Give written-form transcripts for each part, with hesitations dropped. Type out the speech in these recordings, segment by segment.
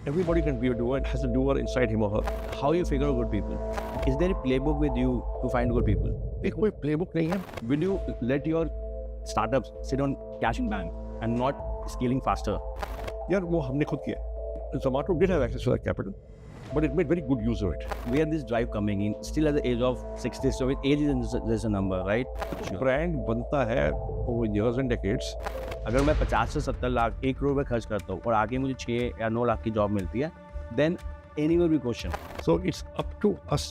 Everybody can be a doer. It has a doer inside him or her. How you figure out good people? Is there a playbook with you to find good people? एक कोई playbook नहीं है. Will you let your startups sit on cash in bank and not scaling faster? यार वो हमने खुद किया. Zomato did have access to that capital, but it made very good use of it. Where this drive coming in? Still at the age of 60, so with age is there's a number, right? Brand बनता है over years and decades. अगर मैं 50 से 70 लाख 1 करोड़ में खर्च करता हूँ और आगे मुझे 6 या 9 लाख की जॉब मिलती है, then any will be question. So it's up to us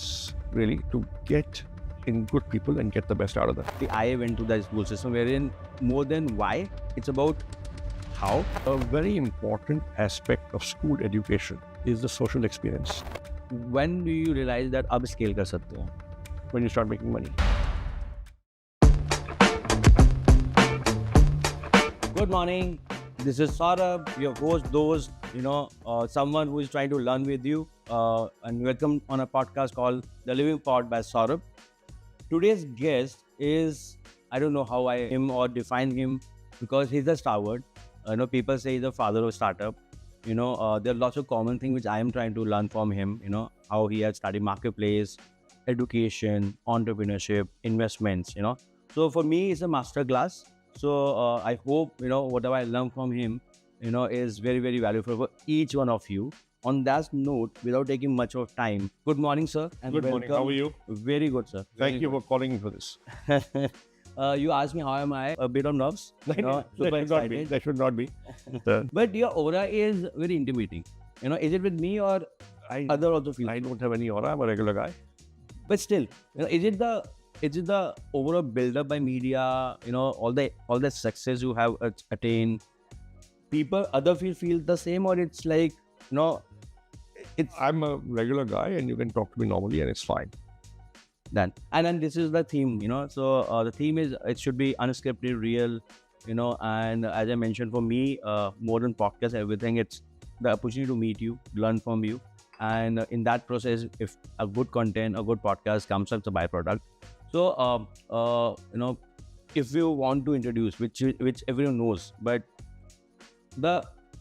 really to get in good people and get the best out of them. I went to that school system wherein more than why, it's about how. A very important aspect of school education is the social experience. When do you realize that अब scale कर सकते हो? When you start making money. Good morning. This is Saurabh, your host, someone who is trying to learn with you. And welcome on a podcast called The Living Pod by Saurabh. Today's guest is, I don't know how I him or define him because he's a stalwart. People say he's the father of startup. There are lots of common things which I am trying to learn from him. How he has studied marketplace, education, entrepreneurship, investments. So for me, it's a master class. So I hope, whatever I learned from him, is very, very valuable for each one of you. On that note, without taking much of time, good morning, sir. And Good morning. How are you? Very good, sir. Thank you for calling me for this. You asked me how am I? A bit of nerves. That should not be. But your aura is very intimidating. Is it with me or other also feel? I don't have any aura. I'm a regular guy. But still, is it the overall build-up by media? All the success you have attained. People, other feel the same, or it's like I'm a regular guy, and you can talk to me normally, and it's fine. Then this is the theme. So the theme is it should be unscripted, real. And as I mentioned, for me, more than podcast, everything, it's the opportunity to meet you, learn from you. And in that process, if a good content, a good podcast comes up, it's a byproduct. So, if you want to introduce, which everyone knows, but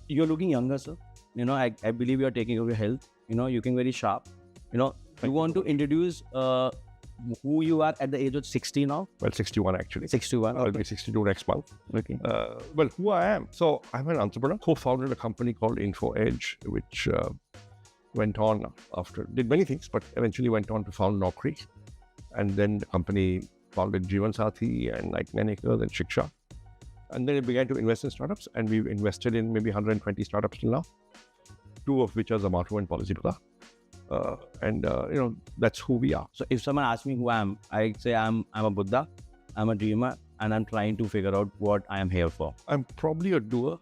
you're looking younger, sir. I believe you're taking care of your health. You're looking very sharp. You want to introduce who you are at the age of 60 now? Well, 61 actually. 61. I'll be 62 next month. Okay. Well, who I am. So I'm an entrepreneur, co-founded a company called InfoEdge, which went on did many things, but eventually went on to found Naukri. And then the company founded Jeevan Sathi and like 9 Acres and Shiksha. And then it began to invest in startups, and we've invested in maybe 120 startups till now, 2 of which are Zomato and Policybazaar. That's who we are. So if someone asks me who I am, I say I'm a Buddha, I'm a dreamer, and I'm trying to figure out what I am here for. I'm probably a doer.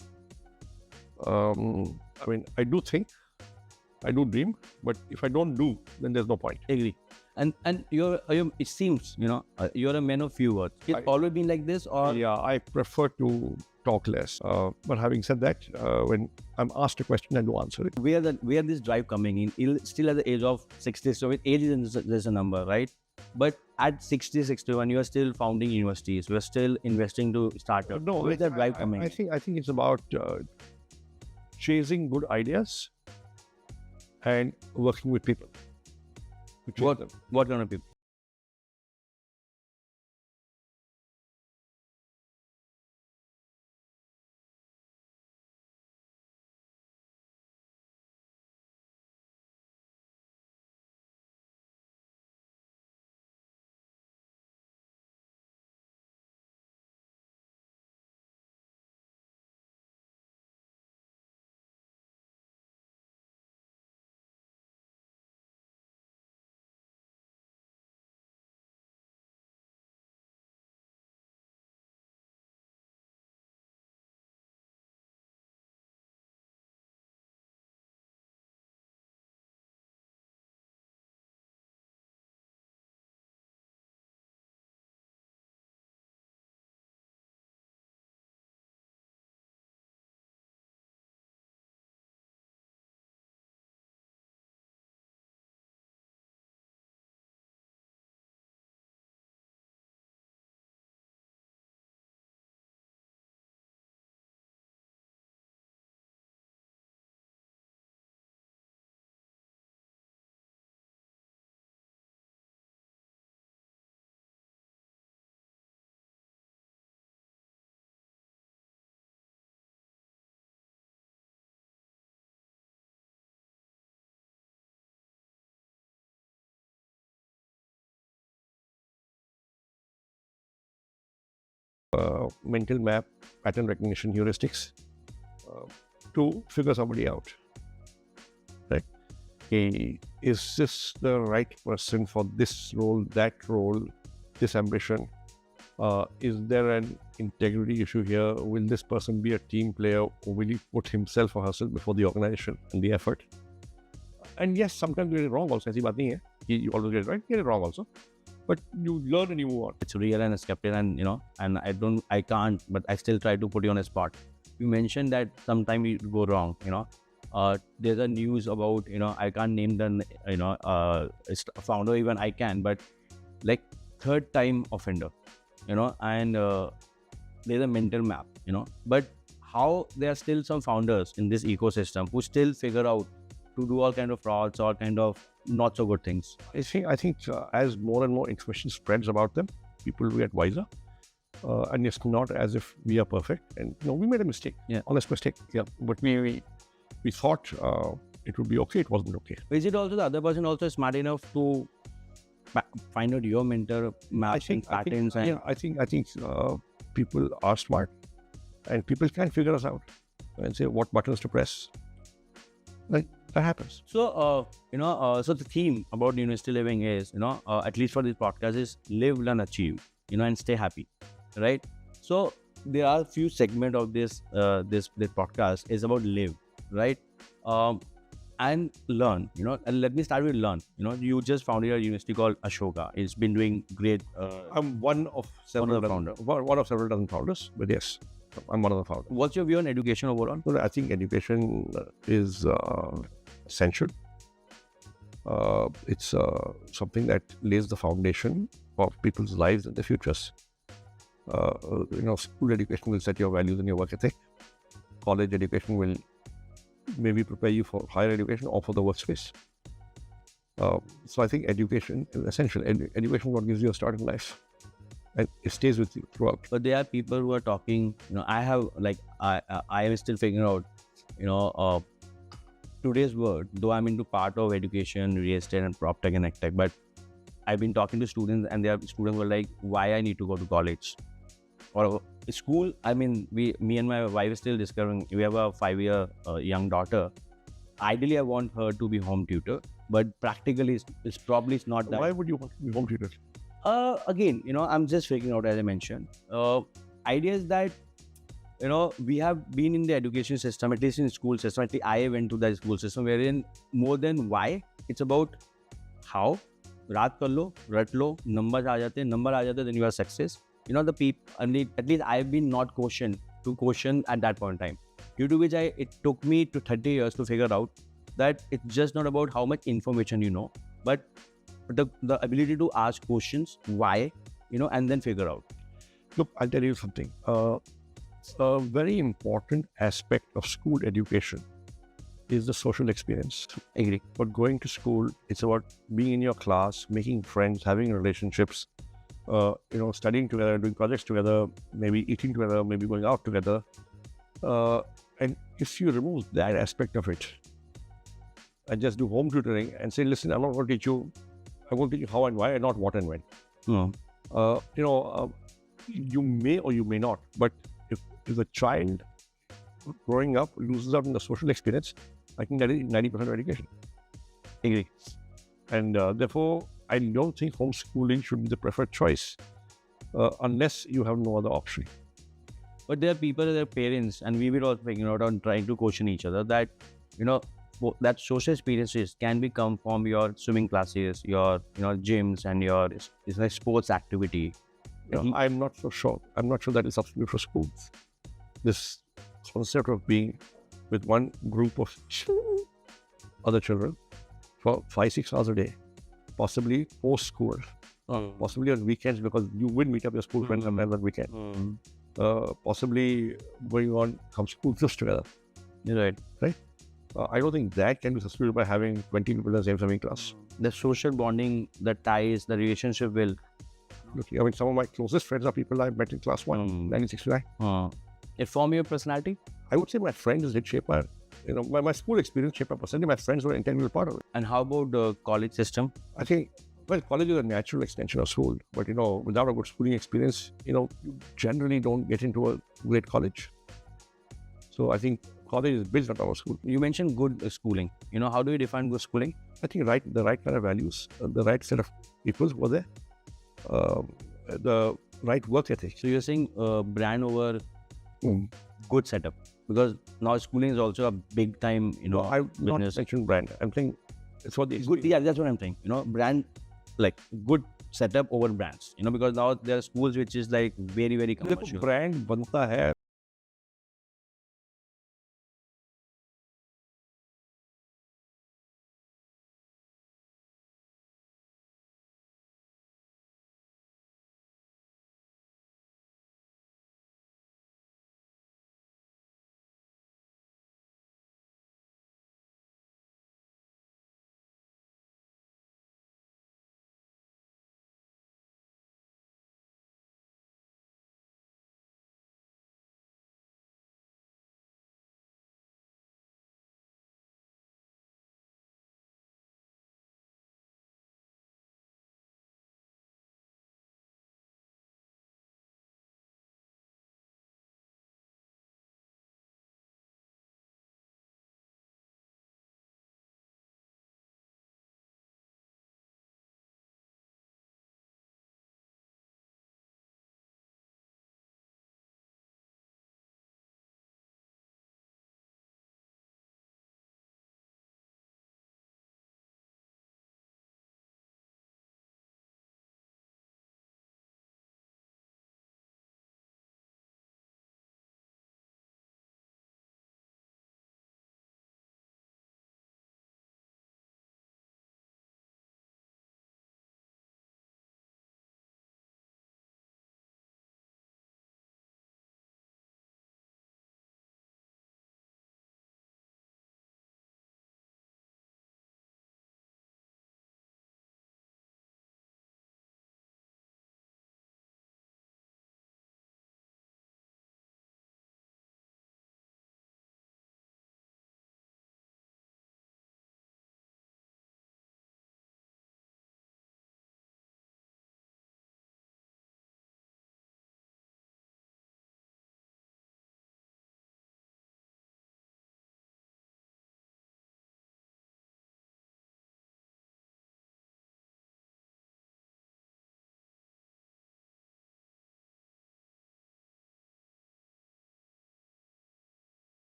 I do think, I do dream, but if I don't do, then there's no point. Agree. And it seems, you're a man of few words. It's always been like this, or? Yeah, I prefer to talk less. But having said that, when I'm asked a question, I do answer it. Where this drive coming in? Still at the age of 60, so with age is there's a number, right? But at 60, 61, you are still founding universities. You are still investing to startups. No, where's that drive coming? I think it's about chasing good ideas and working with people. What kind of people? mental map, pattern recognition, heuristics to figure somebody out. Right? Okay, is this the right person for this role, that role, this ambition? Is there an integrity issue here? Will this person be a team player, or will he put himself or herself before the organization and the effort? And yes, sometimes you get it wrong also. ऐसी बात नहीं है कि you always get it right, get it wrong also. But you learn and you move on. It's real and skeptical, and and I can't, but I still try to put you on a spot. You mentioned that sometimes you go wrong, there's a news about, I can't name the, founder, even I can, but like third time offender, and there's a mental map, but how there are still some founders in this ecosystem who still figure out to do all kind of frauds, all kind of not so good things. I think as more and more information spreads about them, people will get wiser. And it's not as if we are perfect. And we made a mistake, honest mistake. Yeah, but we thought it would be okay. It wasn't okay. Is it also the other person also smart enough to find out your mentor matching patterns? I think people are smart, and people can figure us out and say what buttons to press. Like that happens. So so the theme about university living is, at least for this podcast, is live, learn, achieve, and stay happy, right? So there are few segments of this podcast is about live, right? And learn, and let me start with learn. You just founded a university called Ashoka. It's been doing great. I'm one of several dozen founders, but yes, I'm one of the founders. What's your view on education overall? I think education is essential. It's something that lays the foundation for people's lives and their futures. School education will set your values and your work ethic. College education will maybe prepare you for higher education or for the workspace. So I think education is essential. Education is what gives you a start in life, and it stays with you throughout. But there are people who are talking. I am still figuring out. Today's world, though I'm into part of education, real estate, and prop tech and ed tech, but I've been talking to students, and their students were like, "Why I need to go to college or school?" I mean, me and my wife are still discovering. We have a 5-year young daughter. Ideally, I want her to be home tutor, but practically, it's probably not that. Why would you want to be home tutor? Again, I'm just figuring out, as I mentioned. Idea is that, we have been in the education system, at least in school system. At least I went to the school system wherein more than why, it's about how. रात कर लो, रट लो, numbers आ जाते, then you are success. The people, at least I've been not questioned at that point in time. Due to which it took me to 30 years to figure out that it's just not about how much information you know, but the ability to ask questions, why, and then figure out. Look, I'll tell you something. A very important aspect of school education is the social experience. Agree. But going to school, it's about being in your class, making friends, having relationships, studying together, doing projects together, maybe eating together, maybe going out together. And if you remove that aspect of it and just do home tutoring and say, listen, I'm not going to teach you, I'm going to teach you how and why and not what and when. You may or you may not, but if a child growing up loses out in the social experience, I think that is 90% of education. Agree. And therefore, I don't think homeschooling should be the preferred choice unless you have no other option. But there are people, there are parents, and we will also figuring out on trying to question each other that, that social experiences can become from your swimming classes, your, gyms, and your sports activity. I'm not so sure. I'm not sure that is substitute for schools. This concept of being with one group of other children for 5-6 hours a day, possibly post-school, possibly on weekends because you will meet up your school friends on the weekend, possibly going on some school trips together. Right. I don't think that can be substituted by having 20 people in the same swimming class. The social bonding, the ties, the relationship will. Look, I mean, some of my closest friends are people I met in class 1, 1969. It formed your personality? I would say my friends did shape my, my school experience shaped my personality. My friends were an integral part of it. And how about the college system? I think, Well, college is a natural extension of school, but without a good schooling experience, you generally don't get into a great college. So I think college is built on top of school. You mentioned good schooling. How do you define good schooling? I think the right kind of values, the right set of people were there, the right work ethic. So you're saying brand over Mm. good setup, because now schooling is also a big time, I've not business. mentioned brand. I'm saying it's for the Good, yeah, that's what I'm saying. Brand, like good setup over brands. Because now there are schools which is like very, very commercial. brand बनता है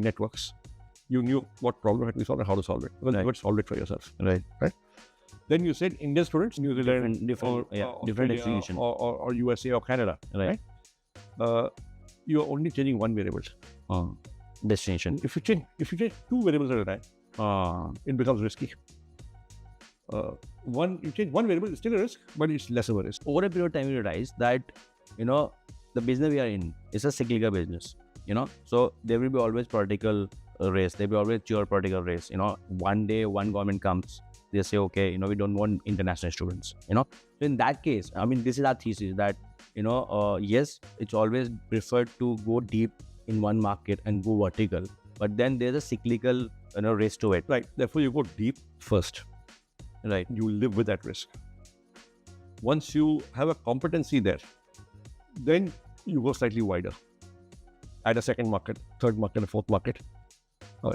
networks. You knew what problem had to be solved and how to solve it. Because you had solved it for yourself. Right. Then you said Indian students, New Zealand, Different Australia, destination. or USA or Canada. Right. You are only changing one variable. Destination. If you change two variables at a time, it becomes risky. You change one variable, it's still a risk, but it's less of a risk. Over a period of time, you realize that, the business we are in is a cyclical business, so there will be always political race. There will be always geopolitical race. One day, one government comes, they say, okay, we don't want international students, So in that case, this is our thesis that, yes, it's always preferred to go deep in one market and go vertical, but then there's a cyclical, race to it. Right. Therefore, you go deep first. Right. You live with that risk. Once you have a competency there, then you go slightly wider. Add a second market, third market, a fourth market.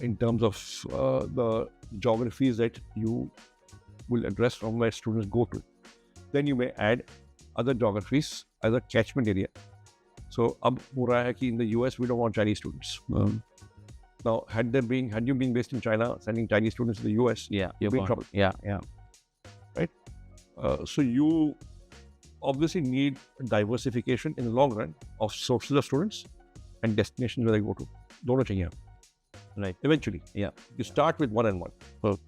In terms of the geographies that you will address from where students go to. Then you may add other geographies as a catchment area. So, in the US, we don't want Chinese students. Now, had you been based in China, sending Chinese students to the US, you're in trouble. Yeah. Right? So you obviously need diversification in the long run of sources of students and destinations where they go to. Dono chahiye. Right. Eventually. Yeah. You start with one and one.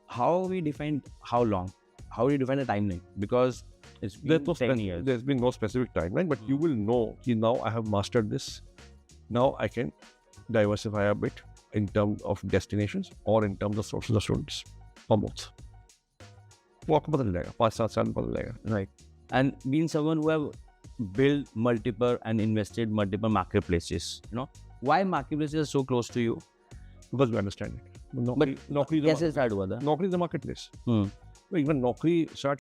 How we define how long? How do you define the timeline? Because it's been 10 years. There's been no specific timeline, but you will know, now I have mastered this. Now I can diversify a bit in terms of destinations or in terms of sources of students, or both. Right. And being someone who have built multiple and invested multiple marketplaces, why marketplaces are so close to you? Because we understand it. But कैसे start हुआ था? Naukri is a marketplace. Even Naukri started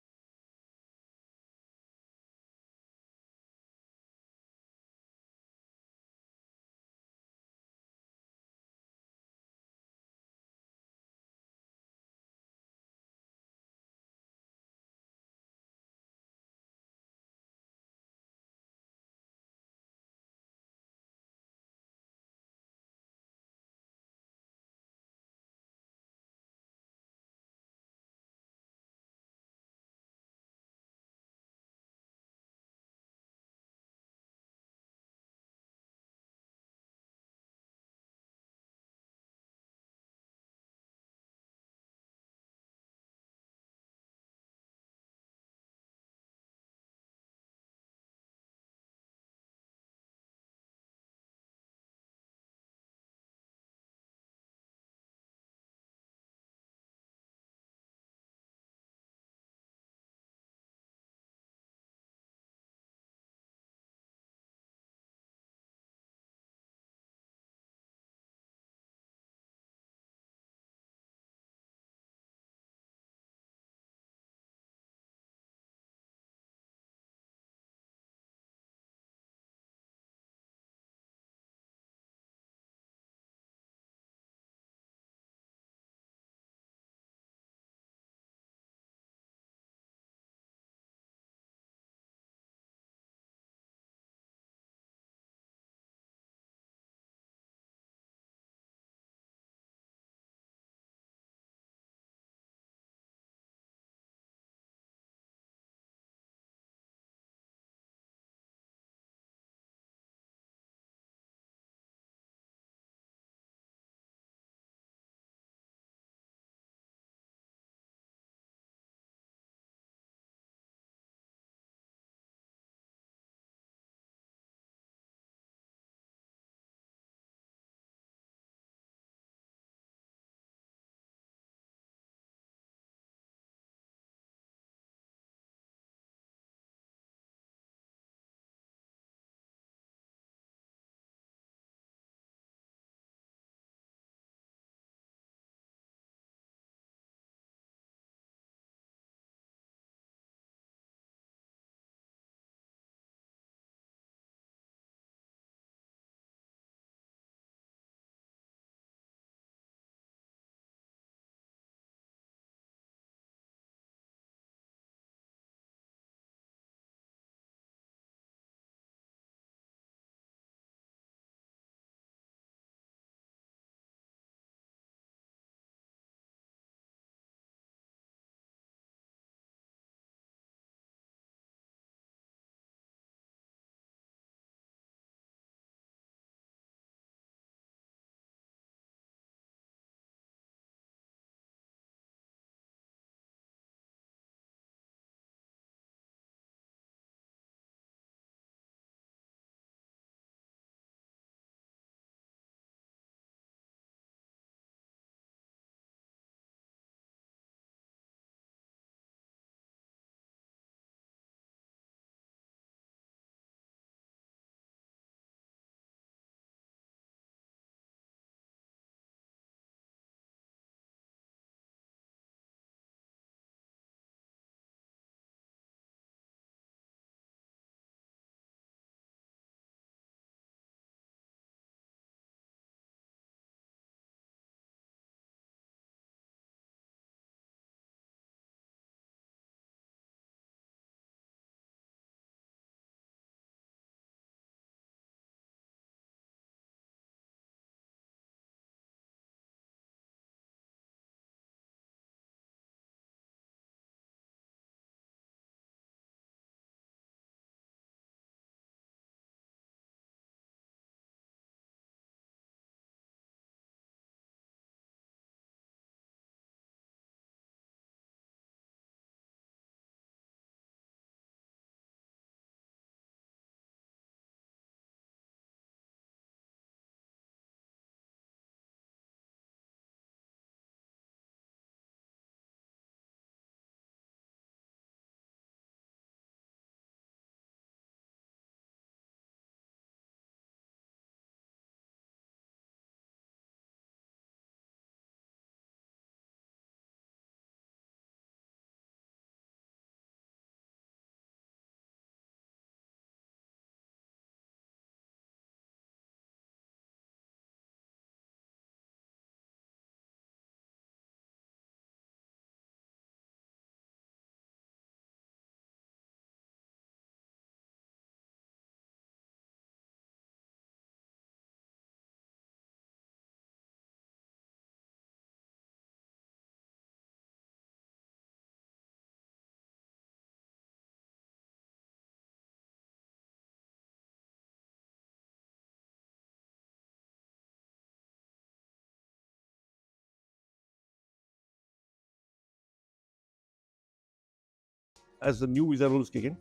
as the new visa rules kick in,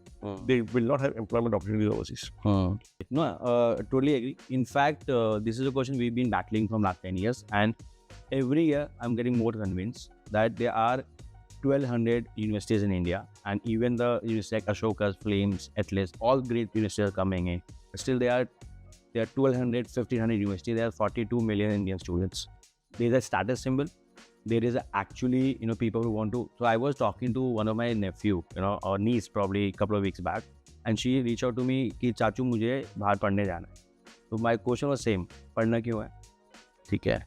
they will not have employment opportunities overseas. No, totally agree. In fact, this is a question we've been battling from last 10 years, and every year I'm getting more convinced that there are 1,200 universities in India, and even the universities like Ashoka, Flames, Atlas, all great universities are coming in. Still, there are 1,200, 1,500 universities. There are 42 million Indian students. There is a status symbol. There is actually, people who want to. So I was talking to one of my nephew, or niece, probably a couple of weeks back, and she reached out to me कि चाचू मुझे बाहर पढ़ने जाना है. So my question was same. पढ़ना क्यों है? ठीक है.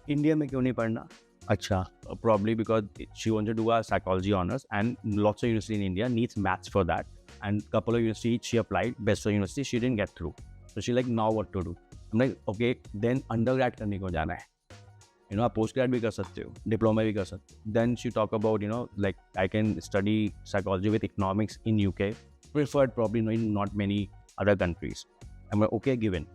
India में क्यों नहीं पढ़ना? अच्छा. Probably because she wants to do a psychology honors, and lots of universities in India needs maths for that. And couple of universities she applied, best of university she didn't get through. So she like, now what to do? I'm like, okay, then undergrad करने को जाना है. आप post grade भी कर सकते हो, diploma भी कर सकते हो. Then she talk about, like I can study psychology with economics in UK, preferred probably in not many other countries. I'm like, okay, given.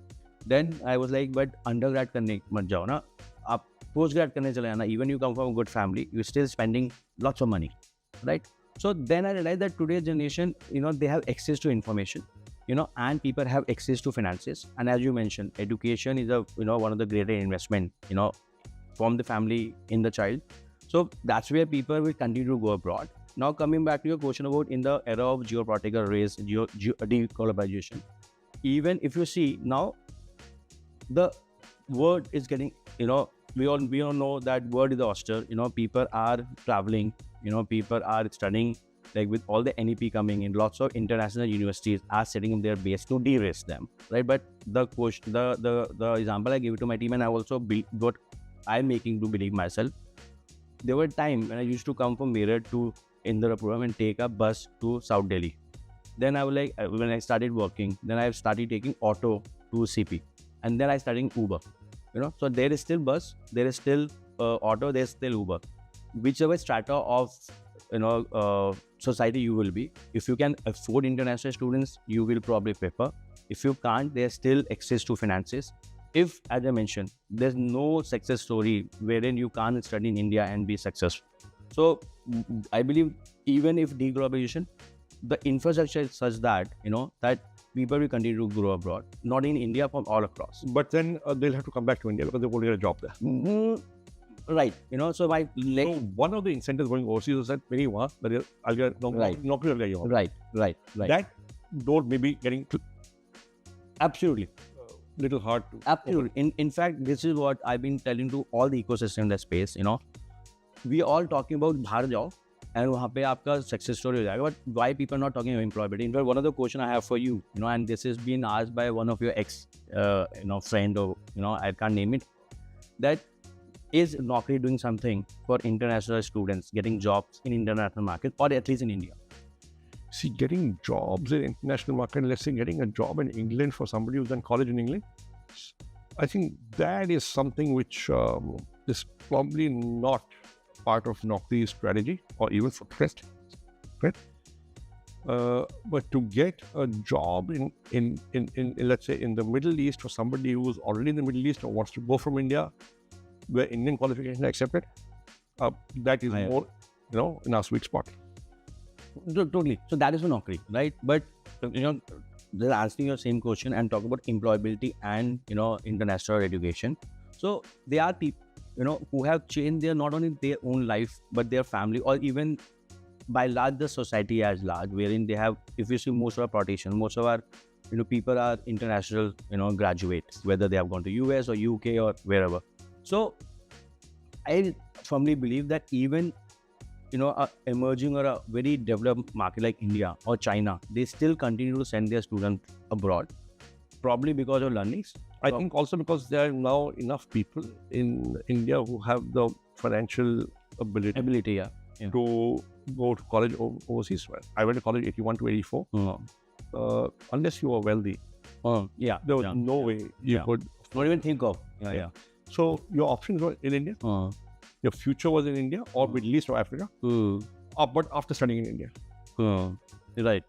Then I was like, but undergrad करने मत जाओ ना, आप post grade करने चले जाना. Even you come from a good family, you're still spending lots of money, right? So then I realized that today's generation, they have access to information, and people have access to finances. And as you mentioned, education is one of the greater investment, from the family in the child. So that's where people will continue to go abroad. Now coming back to your question about in the era of geopolitical risk, deglobalization, even if you see now, the world is getting, we all know that world is austere. People are traveling, people are studying, like with all the NEP coming in, lots of international universities are setting up their base to de-risk them, right? But the question, the example I gave it to my team, and I also what I'm making to believe myself. There were times when I used to come from Meerut to Indrapuram and take a bus to South Delhi. Then I was like, when I started working, then I started taking auto to CP, and then I started Uber. So there is still bus, there is still auto, there is still Uber. Whichever strata of society you will be, if you can afford international students, you will probably prefer. If you can't, there's still access to finances. If, as I mentioned, there's no success story wherein you can't study in India and be successful. So I believe even if deglobalization, the infrastructure is such that, that people will continue to grow abroad, not in India, from all across. But then they'll have to come back to India because they've already got a job there. Right. So my so one of the incentives going overseas is that when you want, I'll get right. That door may be getting absolutely little hard to. Absolutely. In fact, this is what I've been telling to all the ecosystem in that space. We all talking about बाहर जाओ and वहाँ पे आपका success story हो जाएगा. But why people are not talking about employability? In fact, one of the question I have for you, and this has been asked by one of your ex, friend, or I can't name it, that is Naukri doing something for international students getting jobs in international market, or at least in India? See, getting jobs in international market, let's say getting a job in England for somebody who's done college in England, I think that is something which is probably not part of Naukri's strategy or even footprint, right? But to get a job in let's say in the Middle East for somebody who's already in the Middle East or wants to go from India, where Indian qualifications are accepted, that is more, in our sweet spot. Totally. So that is for Naukri, right? But they're asking your same question and talk about employability and international education. So there are people who have changed their not only their own life but their family, or even by large the society as large, wherein they have, if you see most of our politicians, most of our people are international graduates, whether they have gone to US or UK or wherever. So I firmly believe that even a emerging or a very developed market like India or China, they still continue to send their students abroad, probably because of learnings. I think also because there are now enough people in India who have the financial ability to go to college overseas. I went to college 81 to 84. Unless you were wealthy, there was no way you could not even think of. So your options were in India. Your future was in India or Middle East or Africa. But after studying in India. Right.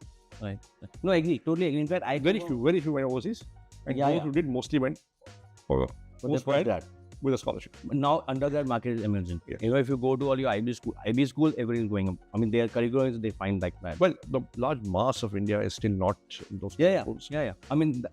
No, I agree. Totally agree. In fact, very few went overseas. And those who did mostly went for that. with a scholarship. Now undergrad market is emerging. Yeah. You know, if you go to all your IB school, everything is going up. I mean, their curriculum is defined like that. Well, the large mass of India is still not in those Yeah, schools. yeah. I mean,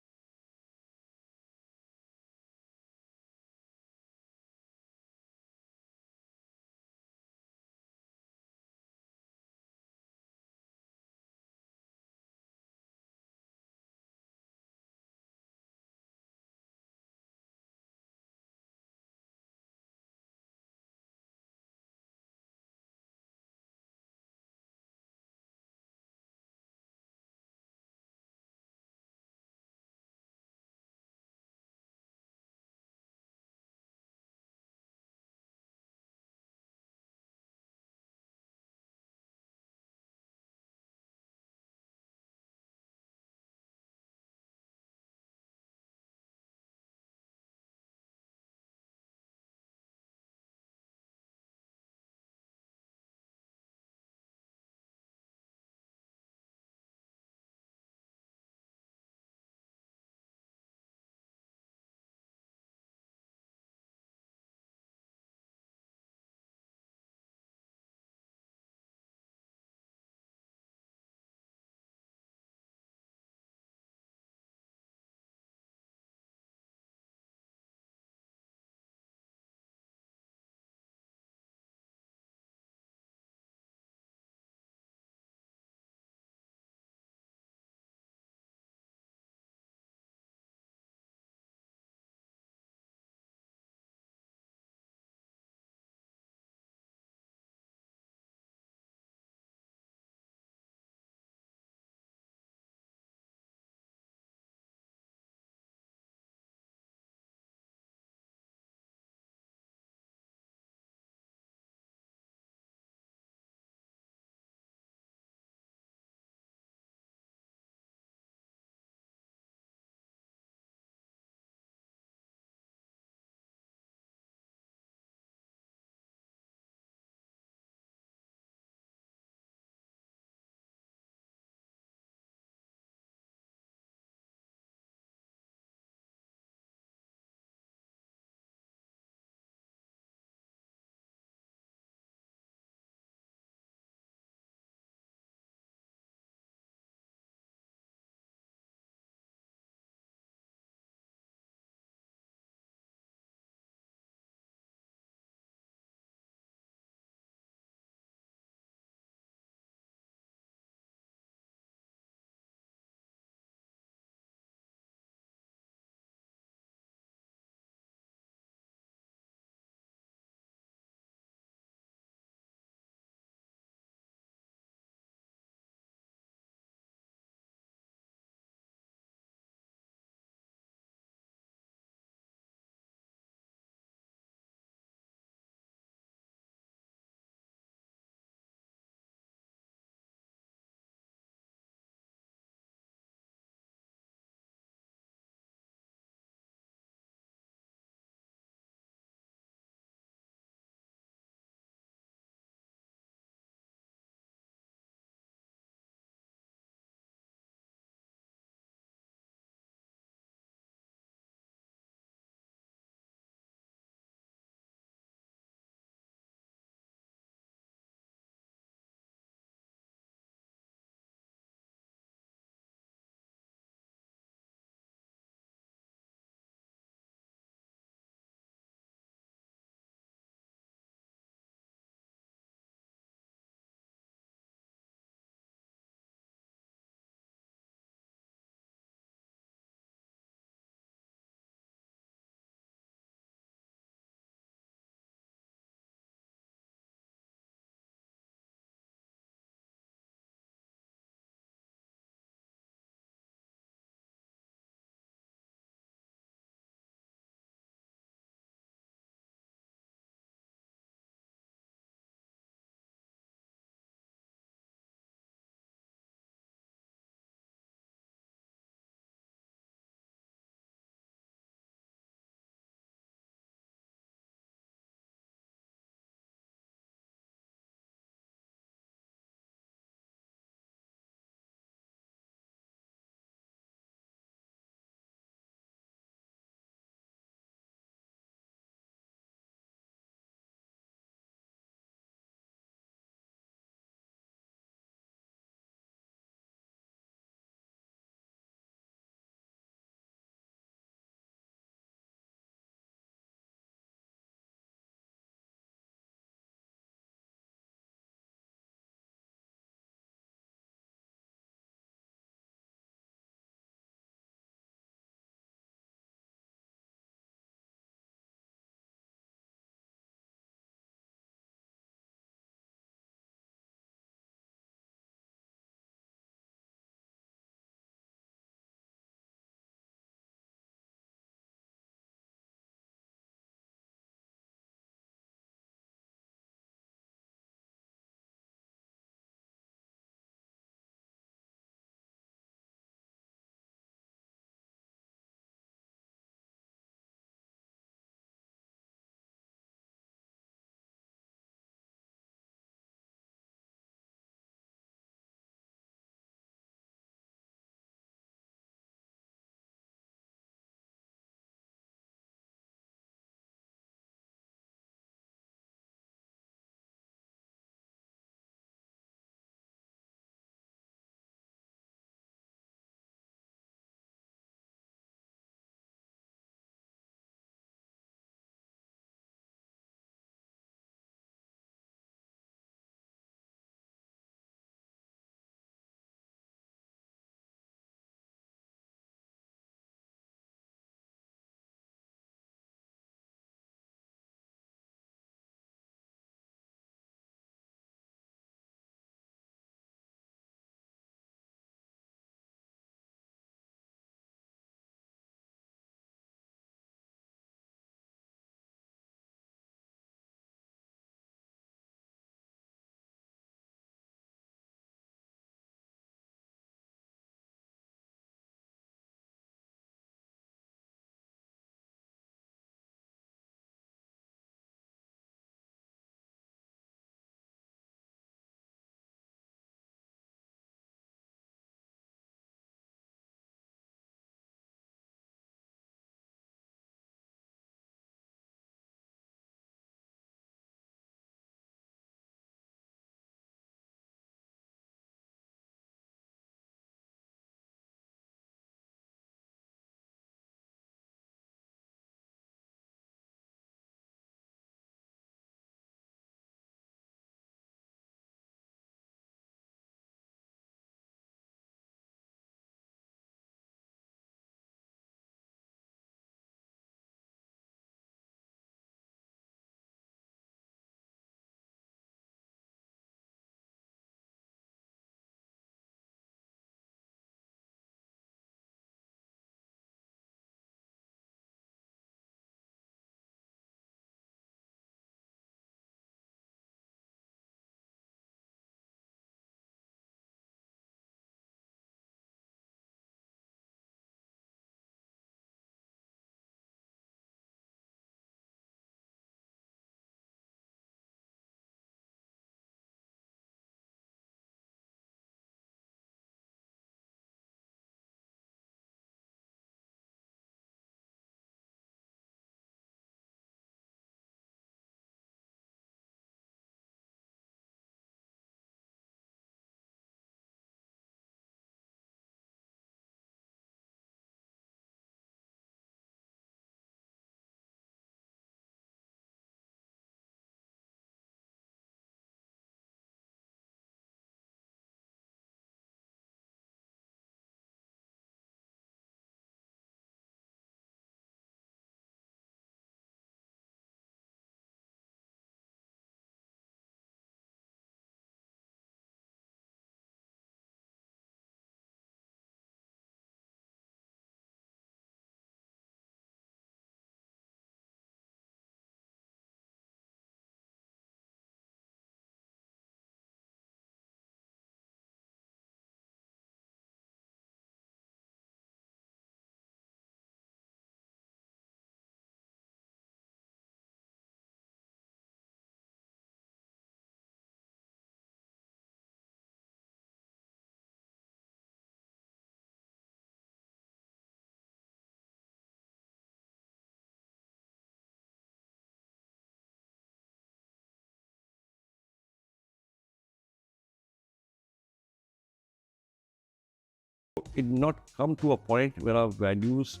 It did not come to a point where our values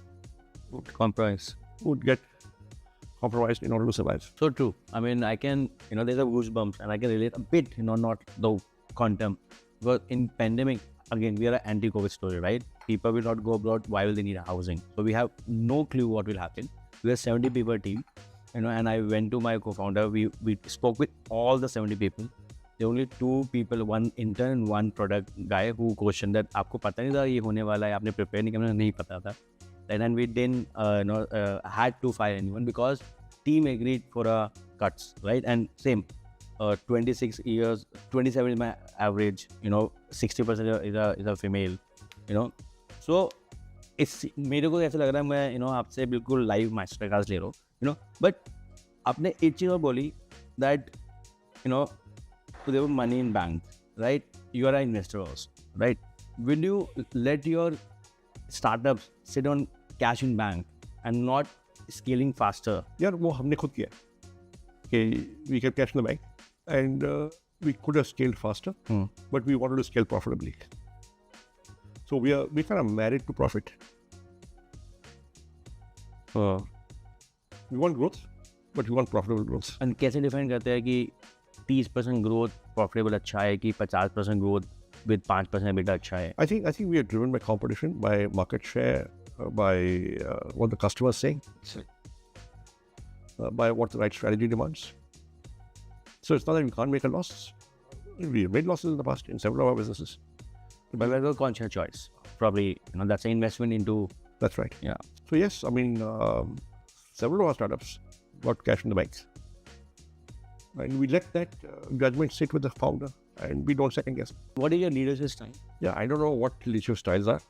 Compromise. would get compromised in order to survive. So true. I mean, I can, there's a goosebumps and I can relate a bit, not the quantum. Because in pandemic, again, we are an anti-COVID story, right? People will not go abroad. Why will they need a housing? So we have no clue what will happen. We are 70 people team, and I went to my co-founder. We spoke with all the 70 people. There were only 2 people, one intern and one product guy who questioned that आपको पता नहीं था ये होने वाला है, आपने prepare नहीं किया, नहीं पता था. And then we didn't had to fire anyone because team agreed for a cuts, right? And same, 26 years, 27 is my average, 60% is a female, So it's मेरे को ऐसा लग रहा है मैं आपसे बिल्कुल लाइव मास्टर क्लास ले रहा हूँ, but आपने एक चीज़ और बोली that so there was money in bank, right? You are an investor also, right? Will you let your startups sit on cash in bank and not scaling faster? यार वो हमने खुद किया कि we kept cash in the bank and we could have scaled faster, but we wanted to scale profitably. So we kind of married to profit. We want growth, but we want profitable growth. And कैसे define करते हैं कि 30% growth profitable अच्छा है कि 50% growth with 5% EBITDA अच्छा है? I think we are driven by competition, by market share, by what the customer is saying, by what the right strategy demands. So it's not that we can't make a loss. We made losses in the past in several of our businesses. But that's a conscious choice. Probably, that's an investment into... That's right. Yeah. So yes, I mean, several of our startups got cash in the banks. And we let that judgment sit with the founder and we don't second guess. What is your leadership style? Yeah, I don't know what leadership styles are.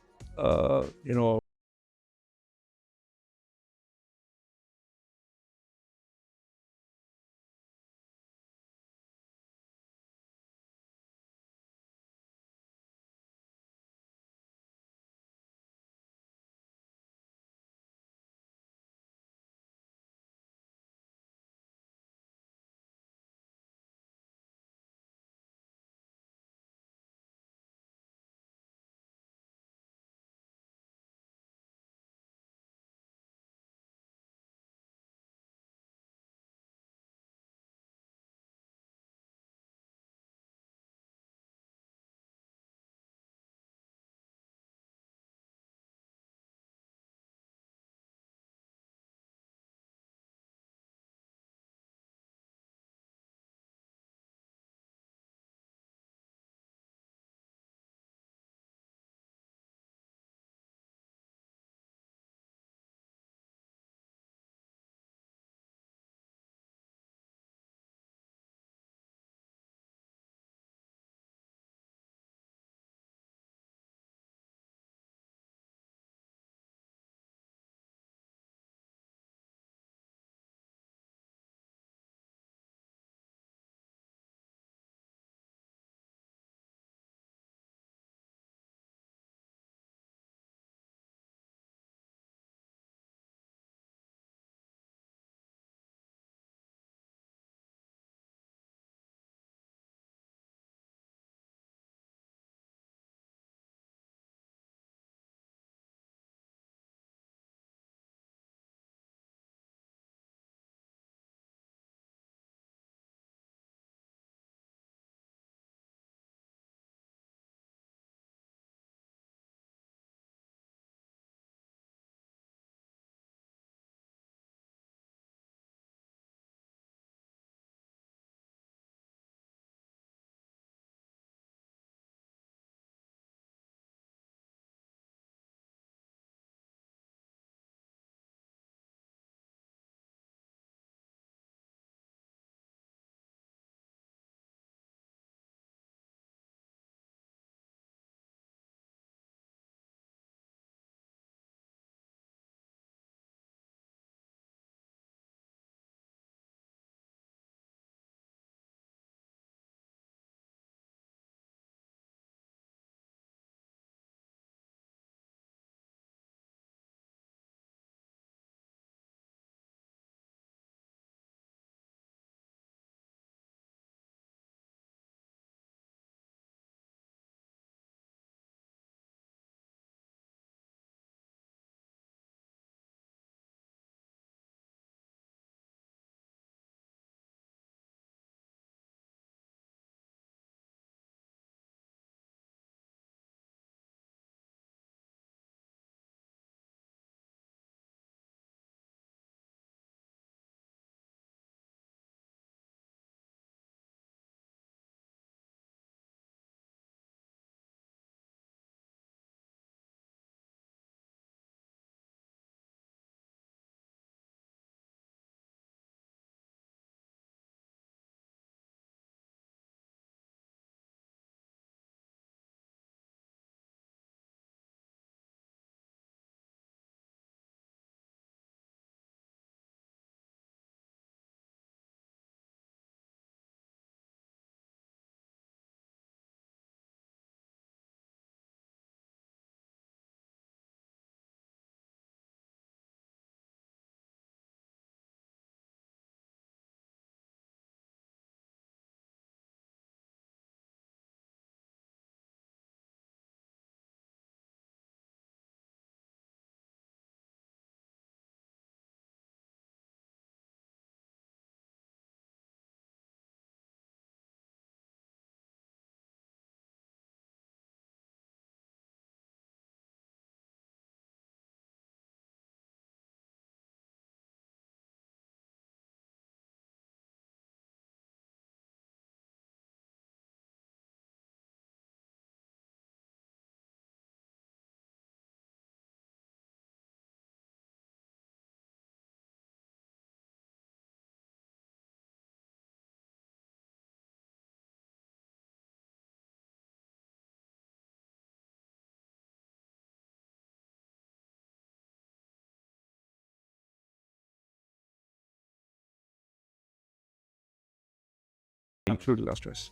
Absolutely less stress.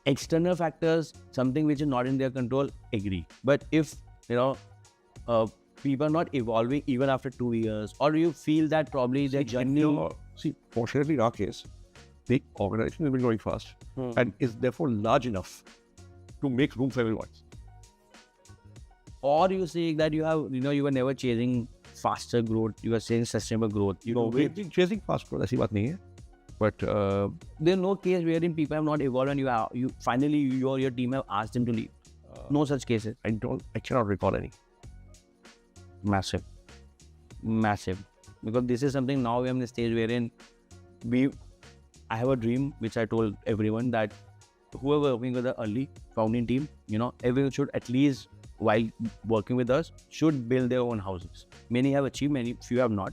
External factors, something which is not in their control, agree. But if, people are not evolving even after 2 years, or you feel that probably their journey... Fortunately in our case, the organization has been growing fast and is therefore large enough to make room for everyone. Or you say that you have, you were never chasing faster growth, you were saying sustainable growth. We've been chasing fast growth, ऐसी बात नहीं है. But there's no case wherein people have not evolved and you finally your team have asked them to leave. No such cases. I cannot recall any. Massive. Because this is something now we are in the stage wherein I have a dream which I told everyone that whoever working with the early founding team, everyone should at least while working with us should build their own houses. Many have achieved, few have not.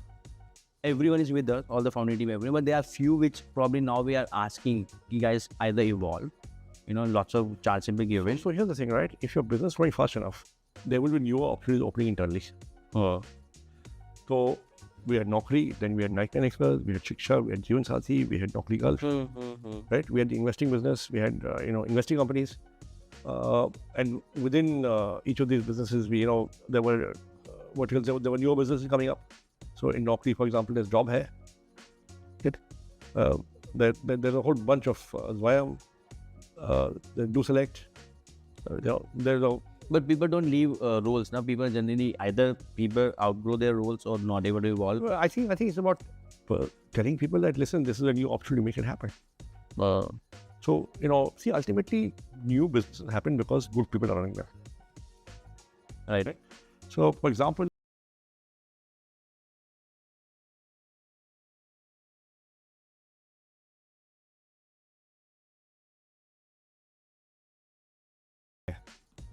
Everyone is with us, all the founding team, everyone, but there are few which probably now we are asking you guys either evolve, lots of chances be given. So here's the thing, right? If your business is growing fast enough, there will be newer opportunities opening internally. So we had Naukri, then we had Nike Express, we had Shiksha, we had Jeevan Sathi, we had Naukri Gulf, right? We had the investing business, we had investing companies, and within each of these businesses, there were verticals, there were newer businesses coming up. So in Naukri, for example, there's Job Hai. There's a whole bunch of Zwayam, Do Select. But people don't leave roles. Now people generally either people outgrow their roles or not able to evolve. Well, I think it's about telling people that listen, this is a new opportunity, make it happen. So ultimately, new businesses happen because good people are running them. Right. So for example,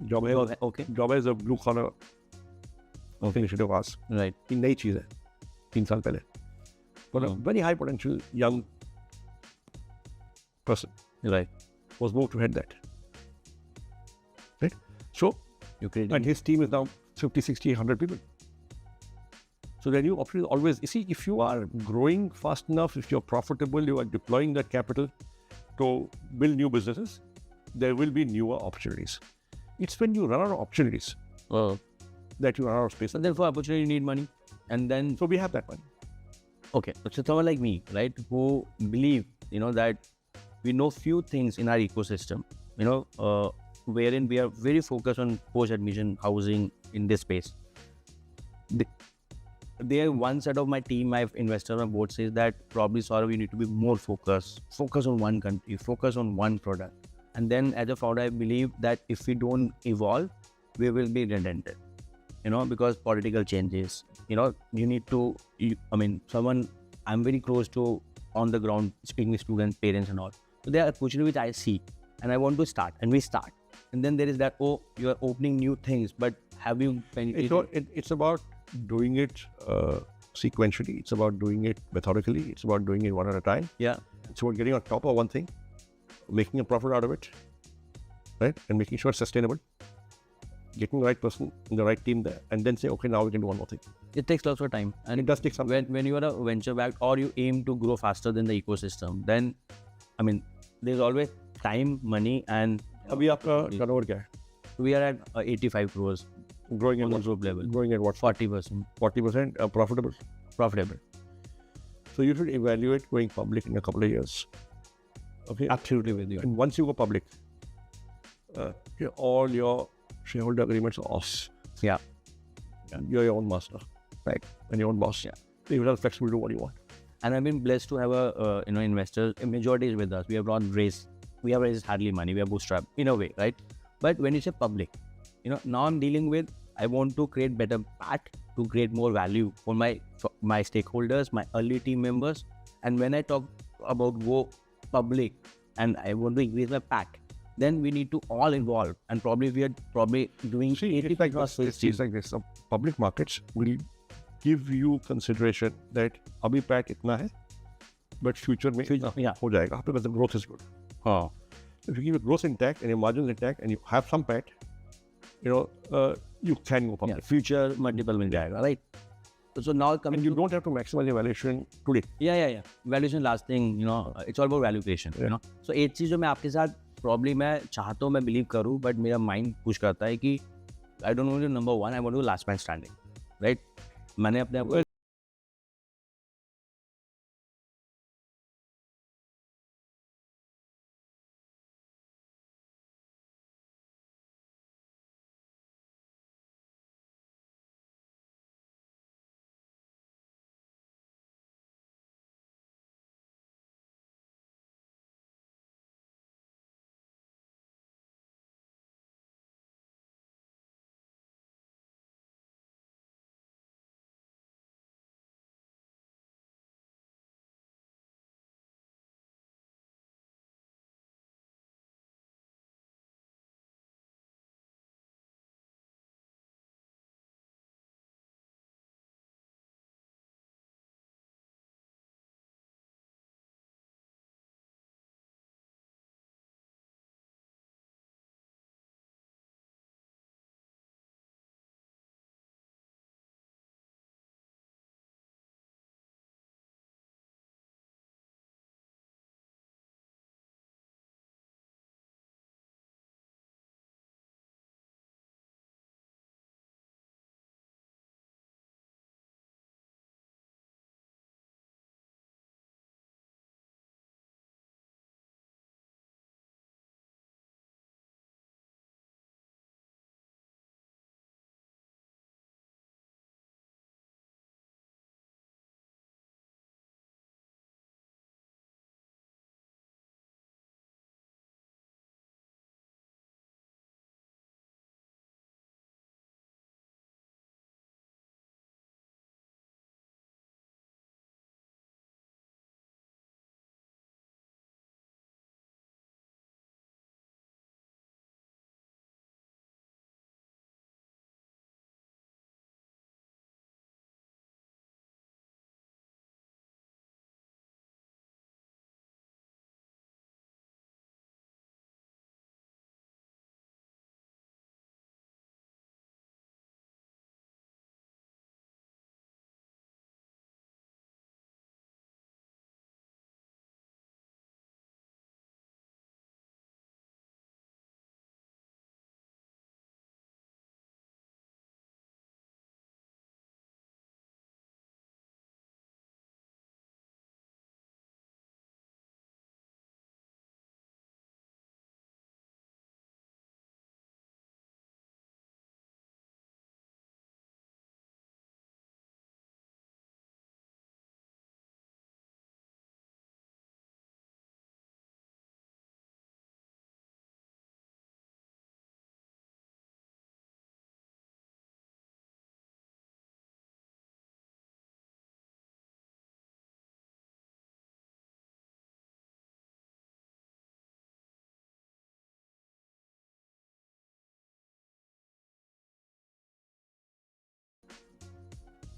Job Hai, okay. Job Hai is a blue collar initiative of ours. Right. In नई चीज़ है 3 साल पहले. But a very high potential young person, right, was moved to head that. Right. So and his team is now 50, 60, 100 people. So the new opportunity always. You see, if you are growing fast enough, if you're profitable, you are deploying that capital to build new businesses, there will be newer opportunities. It's when you run out of opportunities that you run out of space. And then for opportunity, you need money. And then... So we have that money. Okay. So someone like me, right, who believe, that we know few things in our ecosystem, wherein we are very focused on post-admission housing in this space. There, one set of my team, my investors on board says that probably, Saurav, you need to be more focused. Focus on one country, focus on one product. And then as a founder, I believe that if we don't evolve, we will be redundant, because political changes, you need to, I'm very close to on the ground speaking with students, parents and all. So there are opportunities which I see and I want to start, and we start. And then there is that, you are opening new things, but have you... It's about doing it sequentially. It's about doing it methodically. It's about doing it one at a time. Yeah. It's about getting on top of one thing, making a profit out of it, right? And making sure it's sustainable. Getting the right person in the right team there, and then say, okay, now we can do one more thing. It takes lots of time. And it does take some time. When you are a venture backed or you aim to grow faster than the ecosystem, then, there's always time, money, and... Abhi aapka turnover kya hai? We are at 85 crores. Growing at what group level? Growing at what? 40%. 40% profitable. Profitable. So you should evaluate going public in a couple of years. Okay. Absolutely with you. And once you go public, all your shareholder agreements are off. Yeah. You're your own master. Right. And your own boss. Yeah. So you are flexible to do what you want. And I've been blessed to have investors. A majority is with us. We have not raised. We have raised hardly money. We are bootstrapped in a way, right? But when you say public, now I'm dealing with, I want to create better PAT to create more value for my stakeholders, my early team members. And when I talk about go public and I want to increase my PAT, then we need to all involve, and probably we are doing 80%. It's like this. Public markets will give you consideration that abhi PAT itna hai, but future mein ho jayega because the growth is good. If you keep your growth intact and your margins intact and you have some PAT, you can go public. Future multiple will jayega, right? So now coming And you don't have to maximize your valuation today. yeah. Valuation last thing, it's all about value creation, So एक चीज जो मैं आपके साथ probably मैं चाहता हूँ मैं believe करूँ, but मेरा mind push करता है कि I don't want to be number one, I want to be last man standing, right? मैंने अपने आप को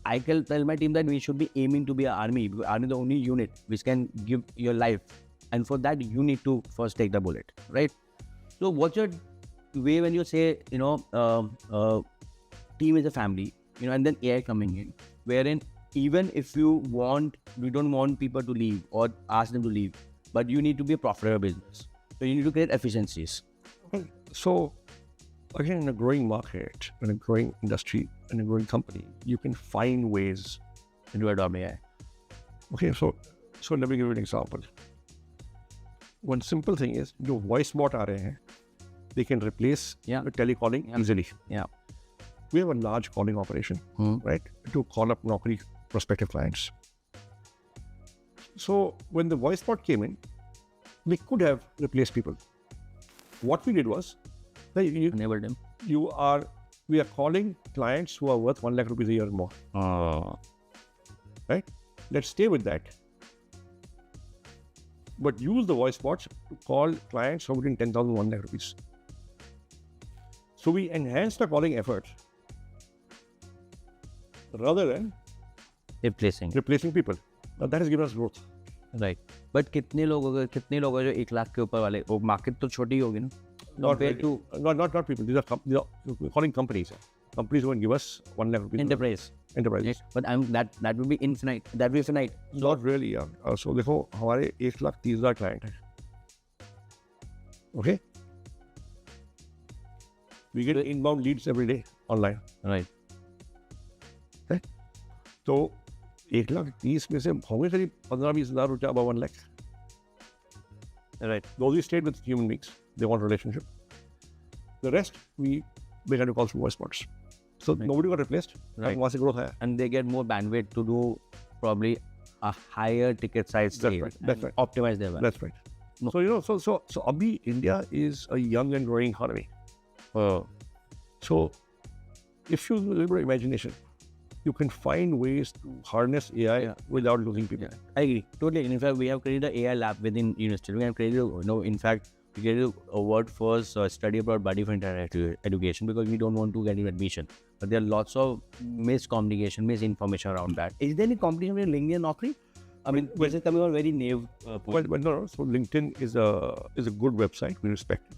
I can tell my team that we should be aiming to be an army. Because army is the only unit which can give your life, and for that you need to first take the bullet, right? So what's your way when you say team is a family, and then AI coming in, wherein even if you don't want people to leave or ask them to leave, but you need to be a profitable business, so you need to create efficiencies. So again, in a growing market, in a growing industry, in a growing company, you can find ways to adopt AI. Okay, so let me give you an example. One simple thing is, जो voice bot आ रहे हैं, they can replace the telecalling easily. Yeah. We have a large calling operation, right, to call up Naukri prospective clients. So when the voice bot came in, we could have replaced people. What we did was, Enabled them. We are calling clients who are worth 1 lakh rupees a year or more. Right? Let's stay with that. But use the voice bots to call clients who are between 10,000 and 1 lakh rupees. So we enhance the calling effort rather than replacing people. Now that has given us growth. Right. But कितने लोग जो 1 लाख के ऊपर वाले, वो market तो छोटी होगी ना? Not people. These are we're calling companies. Companies who can give us 1 lakh rupees. Enterprise. enterprises. Yes, but that would be infinite. That would be finite. Not really, yeah. So देखो हमारे 1,30,000 client हैं. Okay. We get inbound leads every day online. Right. तो 1,30,000 में से होंगे करीब 15-20 हज़ार रुपया above 1 lakh. Right. Those we stayed with human beings. They want a relationship. The rest we began to call through voice bots. So nobody got replaced. Right. वहाँ से growth आया. And they get more bandwidth to do probably a higher ticket size That's sale. right. That's right. Optimize their value. That's right. No. So abhi India is a young and growing economy. So if you liberate imagination, you can find ways to harness AI without losing people. Yeah, I agree. Totally. And in fact, we have created an AI lab within university. We have created, in fact, we created a word first study about body for education because we don't want to get admission. But there are lots of miscommunication, misinformation around that. Is there any competition with LinkedIn and Naukri? I mean, this is coming on very naive point. Well, no. So LinkedIn is a good website. We respect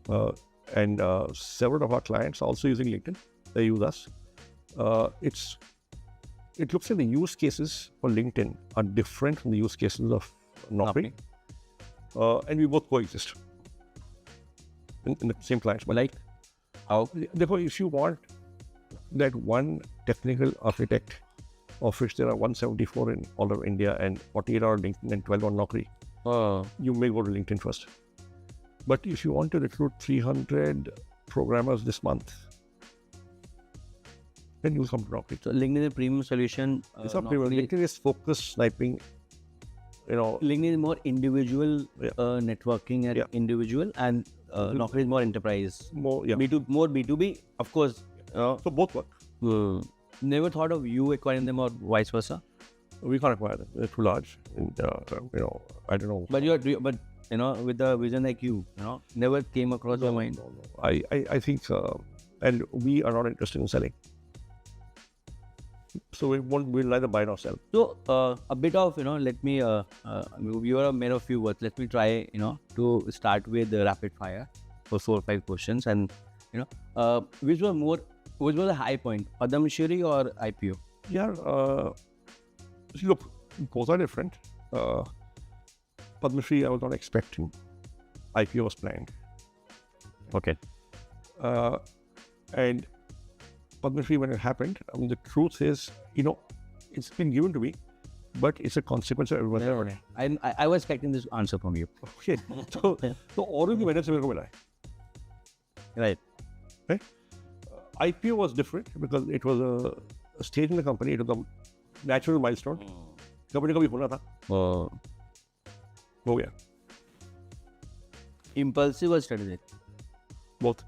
it. And several of our clients are also using LinkedIn. They use us. It looks like the use cases for LinkedIn are different from the use cases of Naukri. And we both coexist in the same clients. But Like how? Therefore, if you want that one technical architect, of which there are 174 in all of India and 48 on LinkedIn and 12 on Naukri, you may go to LinkedIn first. But if you want to recruit 300 programmers this month, then you'll come to Naukri. So LinkedIn is a premium solution. It's not premium. LinkedIn is focus sniping. LinkedIn is more individual networking and individual, and Naukri is more enterprise. More B2B, of course. So both work. Never thought of you acquiring them or vice versa? We can't acquire them. They're too large. And, I don't know. But with the vision like you, never came across your mind. No. I think, and we are not interested in selling. So we'll neither buy nor sell. So a bit of, let me, you are a man of few words. Let me try, to start with the rapid fire for 4 or 5 questions. And, which was the high point, Padma Shri or IPO? Yeah, look, both are different. Padma Shri I was not expecting. IPO was planned. Okay. And Padma Shri, when it happened, the truth is, it's been given to me, but it's a consequence of everyone else. I was expecting this answer from you. Okay. So all of the winners मेरे को मिला है. Right. Right? IPO was different because it was a stage in the company. It was a natural milestone. Company का भी होना था. हो गया. Impulsive or strategic? Both.